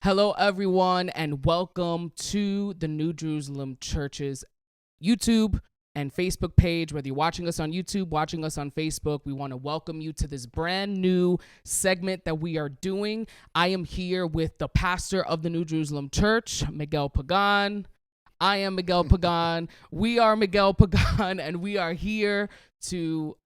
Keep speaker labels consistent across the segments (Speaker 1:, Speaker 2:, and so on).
Speaker 1: Hello, everyone, and welcome to the New Jerusalem Church's YouTube and Facebook page. Whether you're watching us on YouTube, watching us on Facebook, we want to welcome you to this brand new segment that we are doing. I am here with the pastor of the New Jerusalem Church, Miguel Pagan. I am Miguel Pagan. We are Miguel Pagan, and we are here to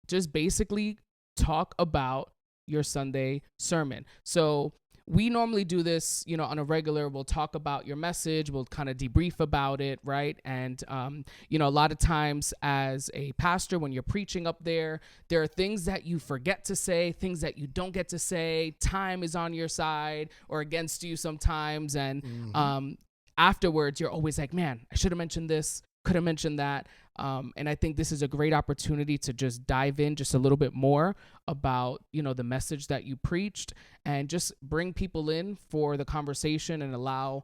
Speaker 1: just basically talk about your Sunday sermon. So we normally do this, on a regular. We'll talk about your message. We'll kind of debrief about it, right? And, a lot of times as a pastor, when you're preaching up there are things that you forget to say, things that you don't get to say. Time is on your side or against you sometimes. And afterwards, you're always like, man, I should have mentioned this, could have mentioned that. And I think this is a great opportunity to just dive in just a little bit more about, the message that you preached and just bring people in for the conversation and allow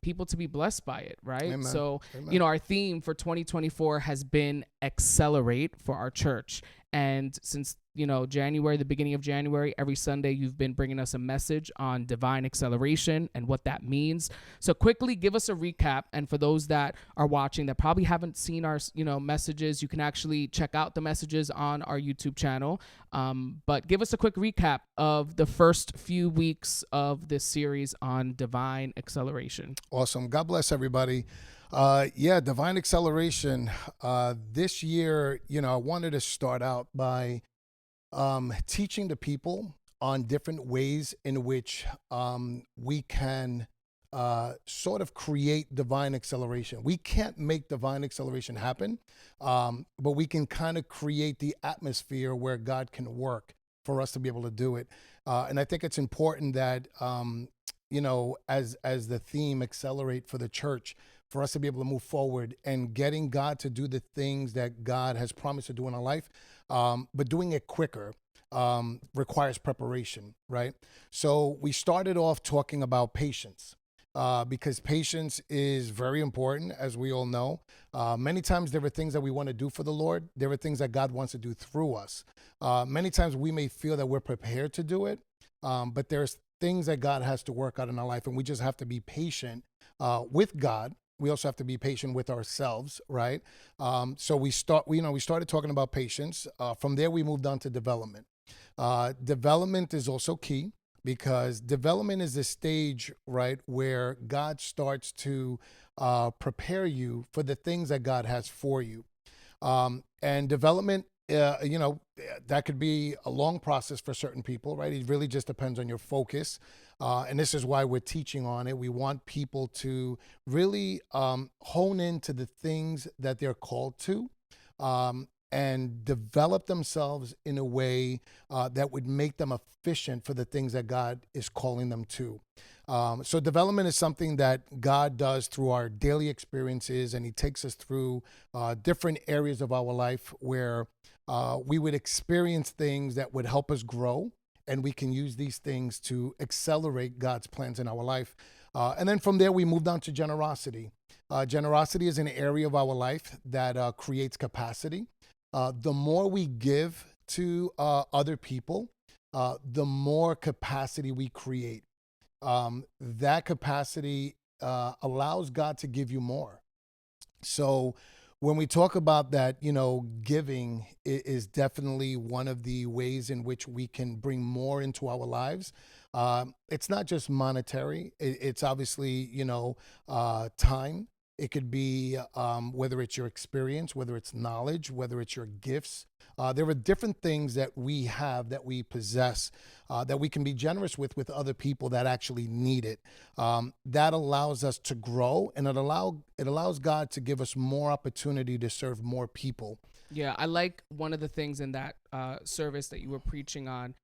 Speaker 1: people to be blessed by it, right?
Speaker 2: Amen.
Speaker 1: So,
Speaker 2: Amen.
Speaker 1: Our theme for 2024 has been accelerate for our church. And since, January, the beginning of January, every Sunday, you've been bringing us a message on divine acceleration and what that means. So quickly give us a recap. And for those that are watching that probably haven't seen our, messages, you can actually check out the messages on our YouTube channel. But give us a quick recap of the first few weeks of this series on divine acceleration.
Speaker 2: Awesome. God bless everybody. Divine acceleration. This year, I wanted to start out by teaching the people on different ways in which we can sort of create divine acceleration. We can't make divine acceleration happen, but we can kind of create the atmosphere where God can work for us to be able to do it. And I think it's important that, as the theme accelerate for the church, for us to be able to move forward and getting God to do the things that God has promised to do in our life, but doing it quicker requires preparation, right? So we started off talking about patience. Because patience is very important, as we all know. Many times there are things that we want to do for the Lord. There are things that God wants to do through us. Many times we may feel that we're prepared to do it, but there's things that God has to work out in our life, and we just have to be patient with God. We also have to be patient with ourselves, right? So we started talking about patience. From there, we moved on to development. Development is also key, because development is the stage, right, where God starts to prepare you for the things that God has for you. And development, that could be a long process for certain people, right? It really just depends on your focus. And this is why we're teaching on it. We want people to really hone into the things that they're called to. And develop themselves in a way that would make them efficient for the things that God is calling them to. So development is something that God does through our daily experiences, and he takes us through different areas of our life where we would experience things that would help us grow, and we can use these things to accelerate God's plans in our life. And then from there, we moved on to generosity. Generosity is an area of our life that creates capacity. The more we give to other people, the more capacity we create. That capacity allows God to give you more. So when we talk about that, giving is definitely one of the ways in which we can bring more into our lives. It's not just monetary. It's obviously, time. It could be whether it's your experience, whether it's knowledge, whether it's your gifts. There are different things that we have, that we possess, that we can be generous with other people that actually need it. That allows us to grow, and it allows God to give us more opportunity to serve more people.
Speaker 1: Yeah, I like one of the things in that service that you were preaching on.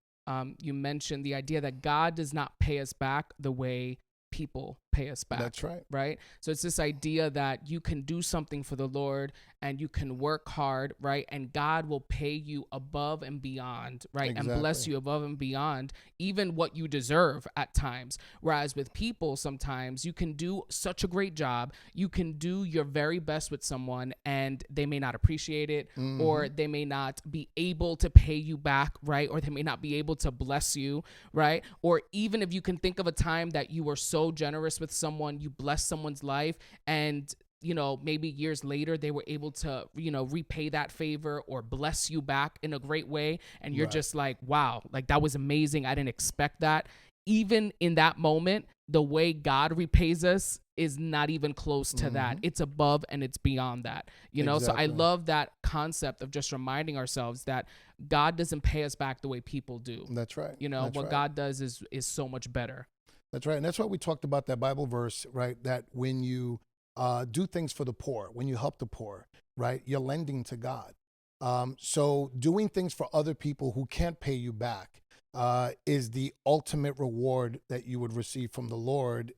Speaker 1: You mentioned the idea that God does not pay us back the way people pay us back.
Speaker 2: That's right.
Speaker 1: Right. So it's this idea that you can do something for the Lord and you can work hard, right? And God will pay you above and beyond, right?
Speaker 2: Exactly.
Speaker 1: And bless you above and beyond even what you deserve at times. Whereas with people, sometimes you can do such a great job, you can do your very best with someone and they may not appreciate it, or they may not be able to pay you back, right? Or they may not be able to bless you, right? Or even if you can think of a time that you were so generous with someone, you blessed someone's life, and maybe years later they were able to, repay that favor or bless you back in a great way. And you're just like, wow, like that was amazing. I didn't expect that. Even in that moment, the way God repays us is not even close to that. It's above and it's beyond that, So I love that concept of just reminding ourselves that God doesn't pay us back the way people do.
Speaker 2: That's right.
Speaker 1: What God does is so much better.
Speaker 2: That's right. And that's why we talked about that Bible verse, right? That when you do things for the poor, when you help the poor, right, you're lending to God. So doing things for other people who can't pay you back is the ultimate reward that you would receive from the Lord,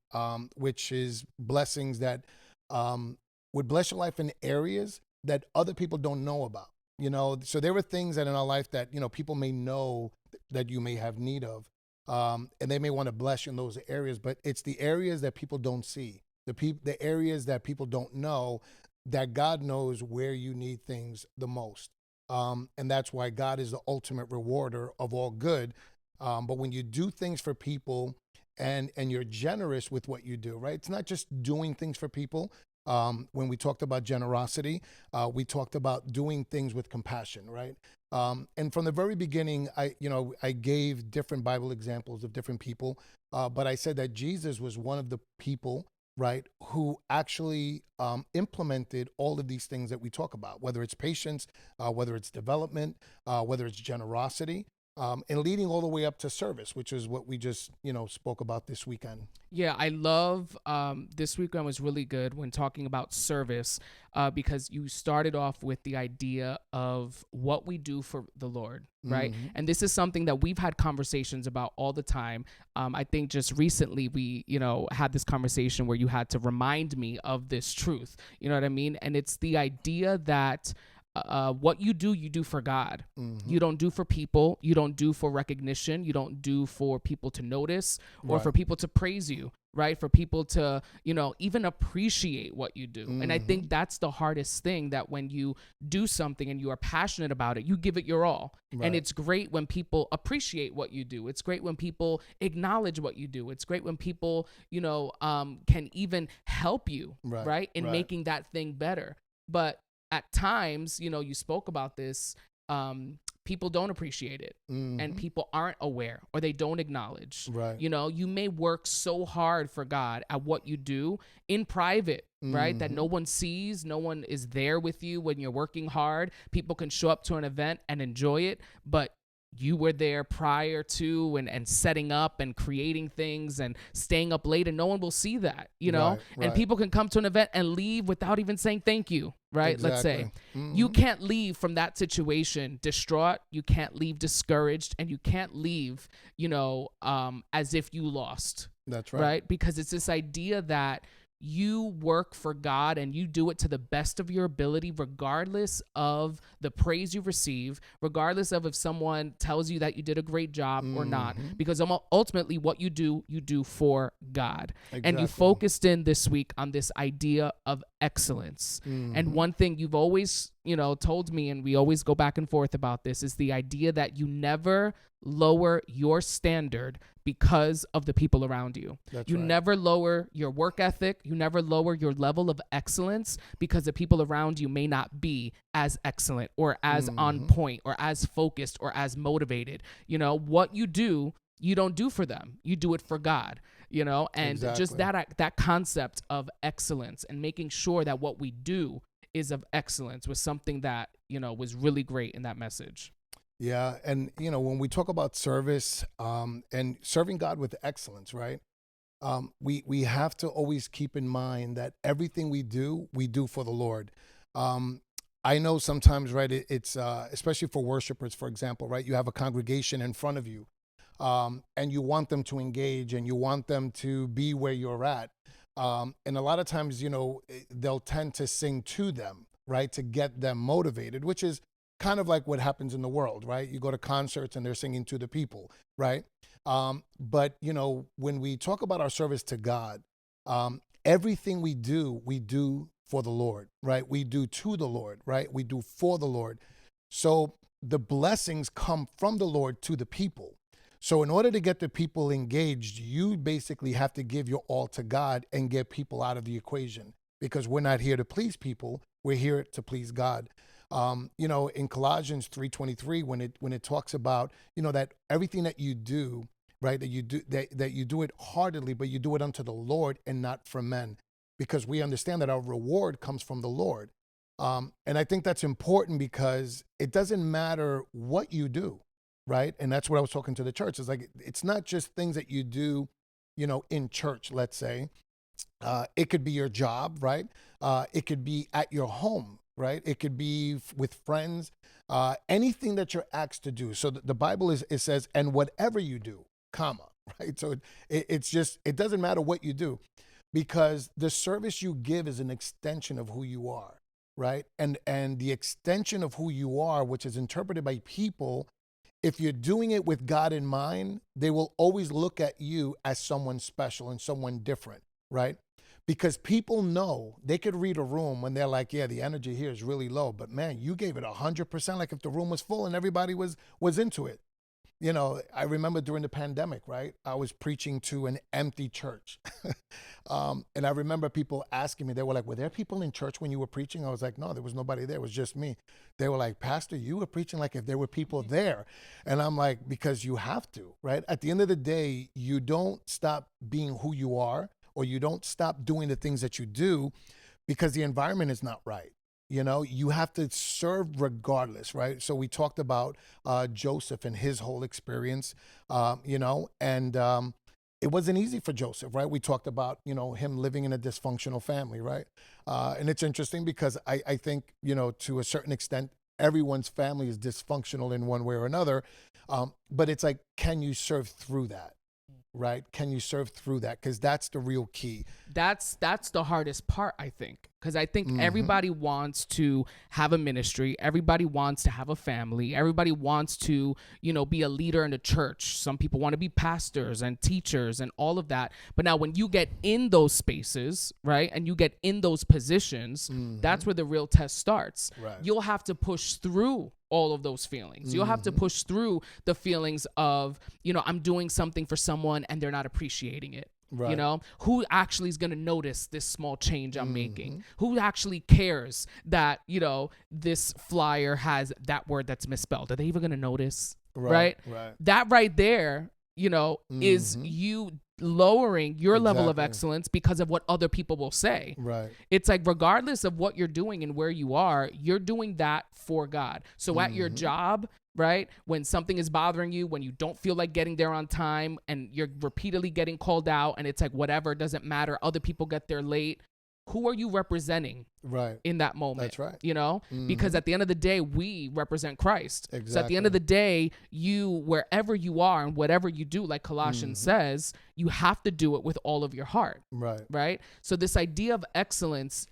Speaker 2: which is blessings that would bless your life in areas that other people don't know about. So there are things that in our life that, people may know that you may have need of. And they may want to bless you in those areas, but it's the areas that people don't see, the areas that people don't know, that God knows where you need things the most. And that's why God is the ultimate rewarder of all good. But when you do things for people and you're generous with what you do, right? It's not just doing things for people. When we talked about generosity, we talked about doing things with compassion, right? And from the very beginning, I gave different Bible examples of different people, but I said that Jesus was one of the people, right, who actually implemented all of these things that we talk about, whether it's patience, whether it's development, whether it's generosity, and leading all the way up to service, which is what we just, spoke about this weekend.
Speaker 1: Yeah, I love this weekend was really good when talking about service because you started off with the idea of what we do for the Lord, right? And this is something that we've had conversations about all the time. I think just recently we, had this conversation where you had to remind me of this truth. You know what I mean? And it's the idea that what you do for God. You don't do for people. You don't do for recognition. You don't do for people to notice or for people to praise you, right? For people to, even appreciate what you do. And I think that's the hardest thing, that when you do something and you are passionate about it, you give it your all. Right. And it's great when people appreciate what you do. It's great when people acknowledge what you do. It's great when people, can even help you, right? In making that thing better. But at times, you spoke about this, people don't appreciate it and people aren't aware or they don't acknowledge. Right. You may work so hard for God at what you do in private, right? That no one sees, no one is there with you when you're working hard. People can show up to an event and enjoy it, but you were there prior to and setting up and creating things and staying up late, and no one will see that, and people can come to an event and leave without even saying thank you, right? Exactly. Let's say you can't leave from that situation distraught, you can't leave discouraged, and you can't leave, as if you lost. That's right. Right? Because it's this idea that you work for God and you do it to the best of your ability, regardless of the praise you receive, regardless of if someone tells you that you did a great job or not, because ultimately what you do for God. Exactly. And you focused in this week on this idea of excellence. And one thing you've always, told me, and we always go back and forth about this, is the idea that you never lower your standard because of the people around you. You never lower your work ethic. You never lower your level of excellence because the people around you may not be as excellent or as on point or as focused or as motivated. What you do, you don't do for them. You do it for God, and just that concept of excellence and making sure that what we do is of excellence was something that, was really great in that message.
Speaker 2: Yeah. And, when we talk about service and serving God with excellence, right? We have to always keep in mind that everything we do for the Lord. I know sometimes, right, it's especially for worshipers, for example, right? You have a congregation in front of you and you want them to engage and you want them to be where you're at. And a lot of times, they'll tend to sing to them, right, to get them motivated, which is kind of like what happens in the world, right? You go to concerts and they're singing to the people, right? But, when we talk about our service to God, everything we do for the Lord, right? We do to the Lord, right? We do for the Lord. So the blessings come from the Lord to the people. So in order to get the people engaged, you basically have to give your all to God and get people out of the equation, because we're not here to please people. We're here to please God. In Colossians 3:23, when it talks about, that everything that you do, right, that you do it heartedly, but you do it unto the Lord and not for men, because we understand that our reward comes from the Lord. And I think that's important, because it doesn't matter what you do, right? And that's what I was talking to the church. It's like, it's not just things that you do, in church, let's say. It could be your job, right? It could be at your home, right? It could be with friends, anything that you're asked to do. So the Bible it says, and whatever you do, comma, right? So it doesn't matter what you do, because the service you give is an extension of who you are, right? And the extension of who you are, which is interpreted by people, if you're doing it with God in mind, they will always look at you as someone special and someone different, right? Because people know, they could read a room when they're like, yeah, the energy here is really low, but man, you gave it 100%, like if the room was full and everybody was into it. I remember during the pandemic, right? I was preaching to an empty church. And I remember people asking me, they were like, were there people in church when you were preaching? I was like, no, there was nobody there. It was just me. They were like, Pastor, you were preaching like if there were people there. And I'm like, because you have to, right? At the end of the day, you don't stop being who you are, or you don't stop doing the things that you do because the environment is not right. You have to serve regardless, right? So we talked about Joseph and his whole experience, and it wasn't easy for Joseph, right? We talked about, him living in a dysfunctional family, right? And it's interesting because I think, to a certain extent, everyone's family is dysfunctional in one way or another. But it's like, can you serve through that? Right? Can you serve through that? Because that's the real key.
Speaker 1: That's the hardest part, I think, because I think everybody wants to have a ministry. Everybody wants to have a family. Everybody wants to, be a leader in the church. Some people want to be pastors and teachers and all of that. But now when you get in those spaces, right, and you get in those positions, that's where the real test starts.
Speaker 2: Right.
Speaker 1: You'll have to push through all of those feelings. You'll have to push through the feelings of, I'm doing something for someone and they're not appreciating it.
Speaker 2: Right.
Speaker 1: Who actually is going to notice this small change I'm making? Who actually cares that, this flyer has that word that's misspelled? Are they even going to notice? Right. That right there, is you lowering your level of excellence because of what other people will say.
Speaker 2: Right.
Speaker 1: It's like, regardless of what you're doing and where you are, you're doing that for God. So at your job, right, when something is bothering you, when you don't feel like getting there on time and you're repeatedly getting called out and it's like, whatever, it doesn't matter, other people get there late, who are you representing in that moment?
Speaker 2: That's right.
Speaker 1: Because at the end of the day, we represent Christ.
Speaker 2: Exactly.
Speaker 1: So at the end of the day, you, wherever you are and whatever you do, like Colossians says, you have to do it with all of your heart. Right. So this idea of excellence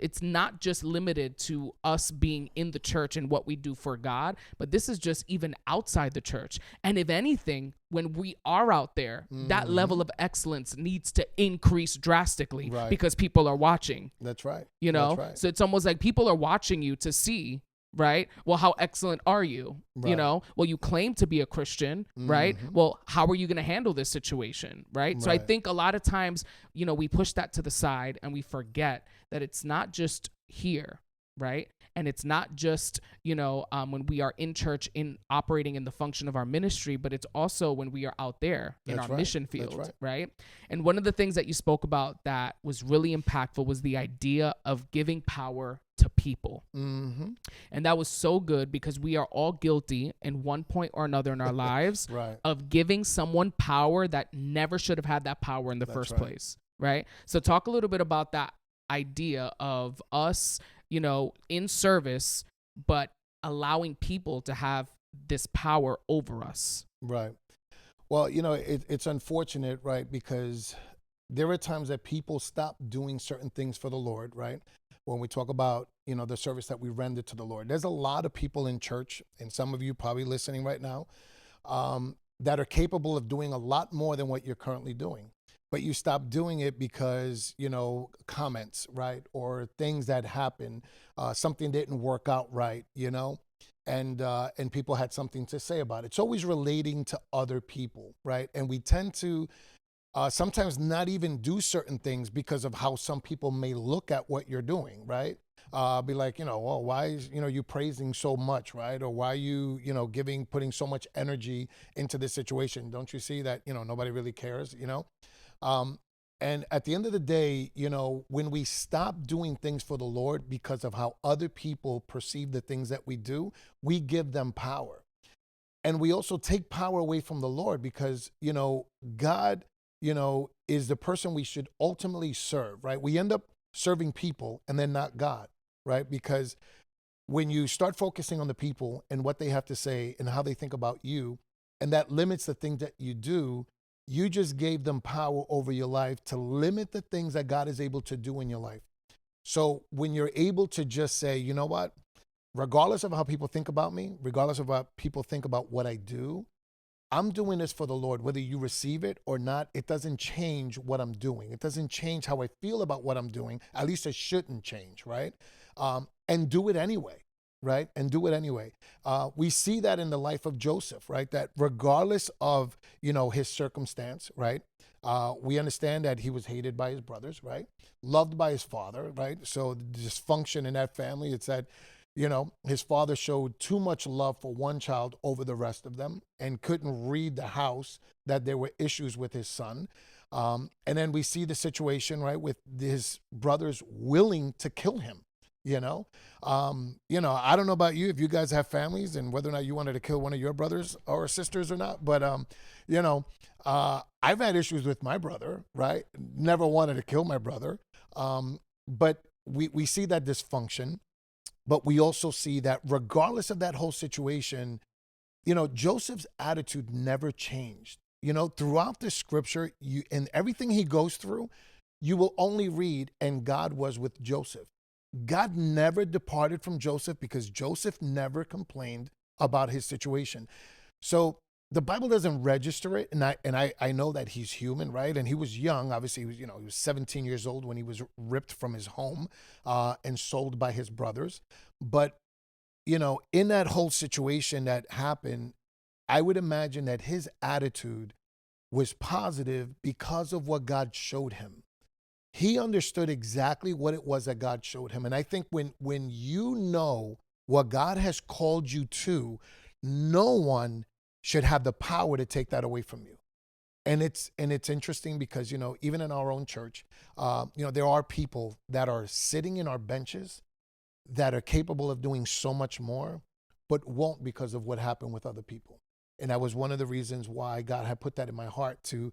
Speaker 1: it's not just limited to us being in the church and what we do for God, but this is just even outside the church. And if anything, when we are out there, that level of excellence needs to increase drastically because people are watching.
Speaker 2: That's right.
Speaker 1: That's right. So it's almost like people are watching you to see, right? Well, how excellent are you?
Speaker 2: Right.
Speaker 1: Well, you claim to be a Christian, right? Well, how are you going to handle this situation, right? So I think a lot of times, we push that to the side and we forget that it's not just here, right? And it's not just, when we are in church, in operating in the function of our ministry, but it's also when we are out there in our mission field, right? And one of the things that you spoke about that was really impactful was the idea of giving power to people. And that was so good because we are all guilty in one point or another in our lives of giving someone power that never should have had that power in the first place, right? So talk a little bit about that idea of us, in service, but allowing people to have this power over us.
Speaker 2: Right. Well, it's unfortunate, right? Because there are times that people stop doing certain things for the Lord, right? When we talk about, the service that we render to the Lord, there's a lot of people in church, and some of you probably listening right now, that are capable of doing a lot more than what you're currently doing. But you stop doing it because, comments, right? Or things that happen, something didn't work out right, and people had something to say about it. It's always relating to other people, right? And we tend to sometimes not even do certain things because of how some people may look at what you're doing, right? Be like, well, why is, you praising so much, right? Or why are you, putting so much energy into this situation? Don't you see that, nobody really cares, Um, and at the end of the day, when we stop doing things for the Lord because of how other people perceive the things that we do, we give them power. And we also take power away from the Lord because, God, is the person we should ultimately serve, right? We end up serving people and then not God, right? Because when you start focusing on the people and what they have to say and how they think about you, and that limits the things that you do, you just gave them power over your life to limit the things that God is able to do in your life. So when you're able to just say, you know what, regardless of how people think about me, regardless of what people think about what I do, I'm doing this for the Lord. Whether you receive it or not, it doesn't change what I'm doing. It doesn't change how I feel about what I'm doing. At least it shouldn't change, right? And do it anyway, right? And do it anyway. We see that in the life of Joseph, right? That regardless of, his circumstance, right? We understand that he was hated by his brothers, right? Loved by his father, right? So the dysfunction in that family, it's that, his father showed too much love for one child over the rest of them and couldn't read the house that there were issues with his son. And then we see the situation, right, with his brothers willing to kill him. I don't know about you, if you guys have families and whether or not you wanted to kill one of your brothers or sisters or not, but, I've had issues with my brother, right? Never wanted to kill my brother. But we see that dysfunction, but we also see that regardless of that whole situation, Joseph's attitude never changed. Throughout the scripture, and everything he goes through, you will only read, and God was with Joseph. God never departed from Joseph because Joseph never complained about his situation. So the Bible doesn't register it, and I know that he's human, right? And he was young. Obviously, he was 17 years old when he was ripped from his home and sold by his brothers. But in that whole situation that happened, I would imagine that his attitude was positive because of what God showed him. He understood exactly what it was that God showed him. And I think when you know what God has called you to, no one should have the power to take that away from you. And it's interesting because, even in our own church, there are people that are sitting in our benches that are capable of doing so much more, but won't because of what happened with other people. And that was one of the reasons why God had put that in my heart to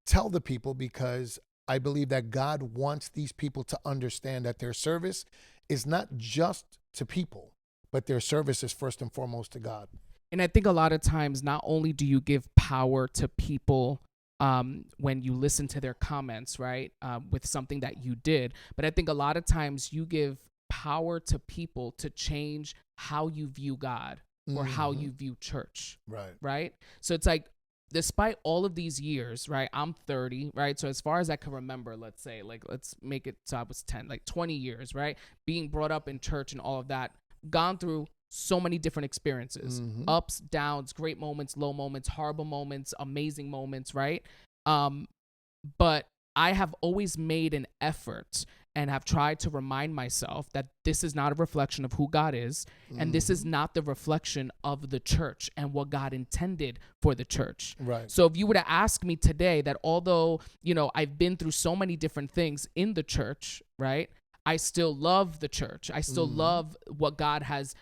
Speaker 2: tell the people, because I believe that God wants these people to understand that their service is not just to people, but their service is first and foremost to God.
Speaker 1: And I think a lot of times, not only do you give power to people when you listen to their comments, right, with something that you did, but I think a lot of times you give power to people to change how you view God or how you view church. Right. So it's like, despite all of these years, right, I'm 30, right? So as far as I can remember, let's say, let's make it so I was 10, 20 years, right? Being brought up in church and all of that, gone through so many different experiences, ups, downs, great moments, low moments, horrible moments, amazing moments, right? But I have always made an effort and have tried to remind myself that this is not a reflection of who God is, and this is not the reflection of the church and what God intended for the church.
Speaker 2: Right.
Speaker 1: So if you were to ask me today that although, I've been through so many different things in the church, right, I still love the church. I still love what God has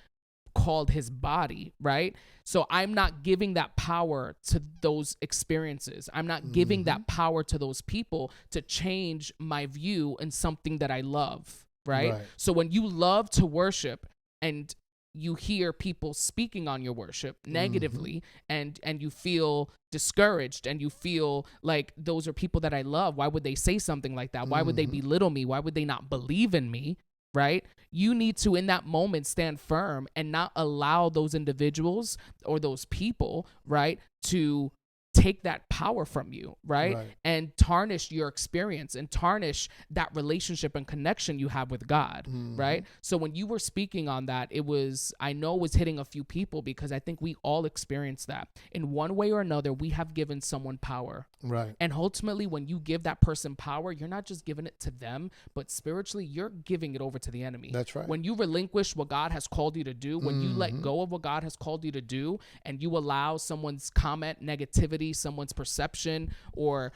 Speaker 1: called his body, right? So I'm not giving that power to those experiences. I'm not giving that power to those people to change my view in something that I love, right? So when you love to worship and you hear people speaking on your worship negatively, and you feel discouraged, and you feel like, those are people that I love. Why would they say something like that? Why would they belittle me? Why would they not believe in me? Right? You need to, in that moment, stand firm and not allow those individuals or those people, right, to take that power from you, right? And tarnish your experience and tarnish that relationship and connection you have with God, right? So when you were speaking on that, I know it was hitting a few people, because I think we all experience that. In one way or another, we have given someone power.
Speaker 2: Right.
Speaker 1: And ultimately, when you give that person power, you're not just giving it to them, but spiritually, you're giving it over to the enemy.
Speaker 2: That's right.
Speaker 1: When you relinquish what God has called you to do, when you let go of what God has called you to do, and you allow someone's comment, negativity, someone's perception, or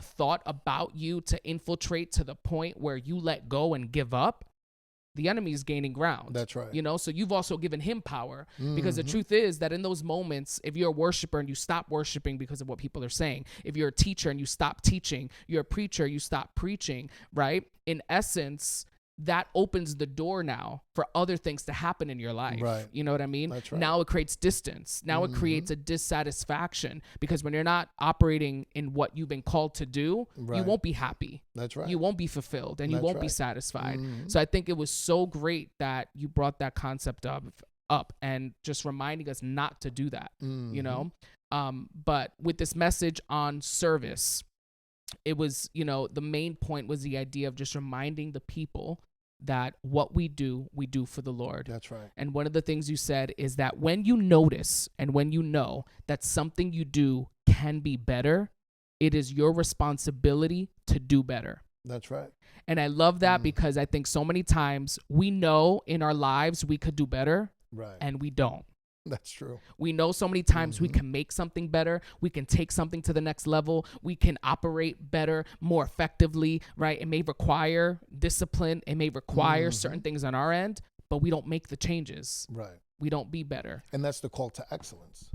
Speaker 1: thought about you to infiltrate to the point where you let go and give up, the enemy is gaining ground.
Speaker 2: That's right.
Speaker 1: So you've also given him power, because the truth is that in those moments, if you're a worshiper and you stop worshiping because of what people are saying, if you're a teacher and you stop teaching, you're a preacher, you stop preaching, right? In essence, that opens the door now for other things to happen in your life.
Speaker 2: Right.
Speaker 1: You know what I mean?
Speaker 2: That's right.
Speaker 1: Now it creates distance. Now it creates a dissatisfaction, because when you're not operating in what you've been called to do, you won't be happy.
Speaker 2: That's right.
Speaker 1: You won't be fulfilled, and you won't be satisfied. So I think it was so great that you brought that concept up and just reminding us not to do that, but with this message on service, it was, the main point was the idea of just reminding the people that what we do for the Lord.
Speaker 2: That's right.
Speaker 1: And one of the things you said is that when you notice and when you know that something you do can be better, it is your responsibility to do better.
Speaker 2: That's right.
Speaker 1: And I love that, because I think so many times we know in our lives we could do better, and we don't.
Speaker 2: That's true.
Speaker 1: We know so many times we can make something better. We can take something to the next level. We can operate better, more effectively, right? It may require discipline. It may require certain things on our end, but we don't make the changes.
Speaker 2: Right.
Speaker 1: We don't be better.
Speaker 2: And that's the call to excellence.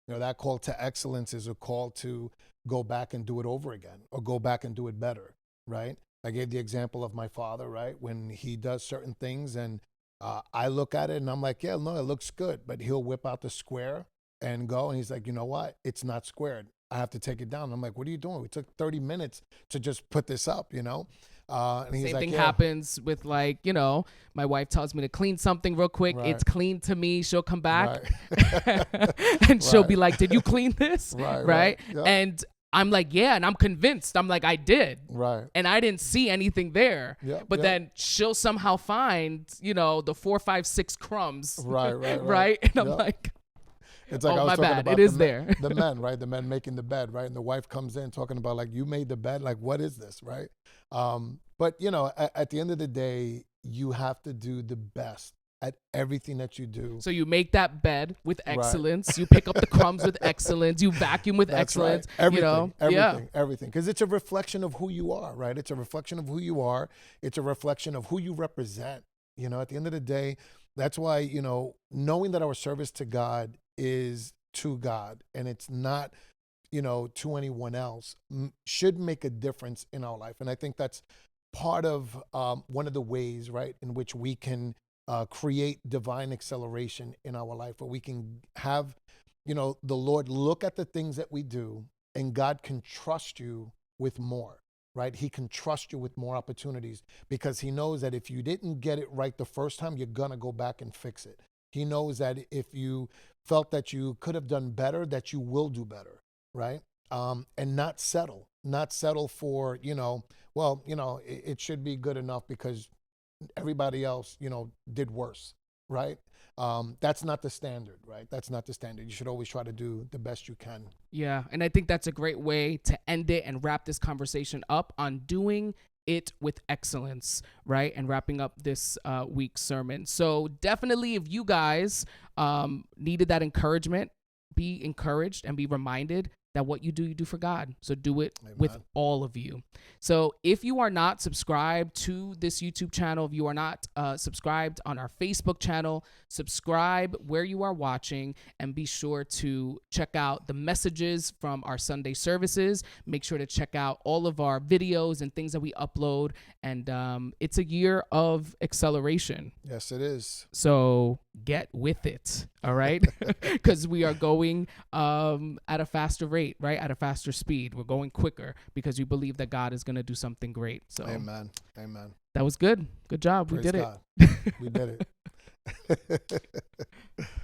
Speaker 2: That call to excellence is a call to go back and do it over again, or go back and do it better, right? I gave the example of my father, right? When he does certain things and I look at it and I'm like, yeah, no, it looks good. But he'll whip out the square and go, and he's like, you know what? It's not squared. I have to take it down. I'm like, what are you doing? We took 30 minutes to just put this up, And he's
Speaker 1: Same
Speaker 2: like,
Speaker 1: thing
Speaker 2: yeah.
Speaker 1: happens with, like, my wife tells me to clean something real quick.
Speaker 2: Right.
Speaker 1: It's clean to me. She'll come back and she'll be like, did you clean this? Right.
Speaker 2: Yep.
Speaker 1: And I'm like, yeah, and I'm convinced. I'm like, I did.
Speaker 2: Right.
Speaker 1: And I didn't see anything there.
Speaker 2: Yep,
Speaker 1: but
Speaker 2: yep.
Speaker 1: then she'll somehow find, the 4, 5, 6 crumbs.
Speaker 2: Right.
Speaker 1: And I'm
Speaker 2: Yep.
Speaker 1: like,
Speaker 2: it's like,
Speaker 1: oh,
Speaker 2: I was
Speaker 1: my
Speaker 2: talking
Speaker 1: bad.
Speaker 2: about
Speaker 1: It is there.
Speaker 2: The men, right? The men making the bed, right? And the wife comes in talking about, like, you made the bed. Like, what is this, right? But, at the end of the day, you have to do the best at everything that you do.
Speaker 1: So you make that bed with excellence. You pick up the crumbs with excellence. You vacuum with excellence.
Speaker 2: Right. Everything,
Speaker 1: Yeah.
Speaker 2: everything. Because it's a reflection of who you are, right? It's a reflection of who you are. It's a reflection of who you represent. At the end of the day, that's why, knowing that our service to God is to God and it's not, to anyone else, should make a difference in our life. And I think that's part of one of the ways, right, in which we can create divine acceleration in our life, where we can have, the Lord look at the things that we do, and God can trust you with more, right? He can trust you with more opportunities, because he knows that if you didn't get it right the first time, you're going to go back and fix it. He knows that if you felt that you could have done better, that you will do better, right? And not settle for, it should be good enough because everybody else, did worse, right? That's not the standard, right? That's not the standard. You should always try to do the best you can.
Speaker 1: Yeah, and I think that's a great way to end it and wrap this conversation up on doing it with excellence, right? And wrapping up this week's sermon. So definitely, if you guys needed that encouragement, be encouraged and be reminded that what you do for God. So do it
Speaker 2: Amen.
Speaker 1: with all of you. So if you are not subscribed to this YouTube channel, if you are not subscribed on our Facebook channel, subscribe where you are watching, and be sure to check out the messages from our Sunday services. Make sure to check out all of our videos and things that we upload. And it's a year of acceleration.
Speaker 2: Yes, it is.
Speaker 1: So get with it, all right? Because we are going at a faster rate, right? At a faster speed. We're going quicker because we believe that God is going to do something great. So
Speaker 2: Amen. Amen.
Speaker 1: that was good. Good job.
Speaker 2: Praise
Speaker 1: We did
Speaker 2: God.
Speaker 1: it.
Speaker 2: We did it.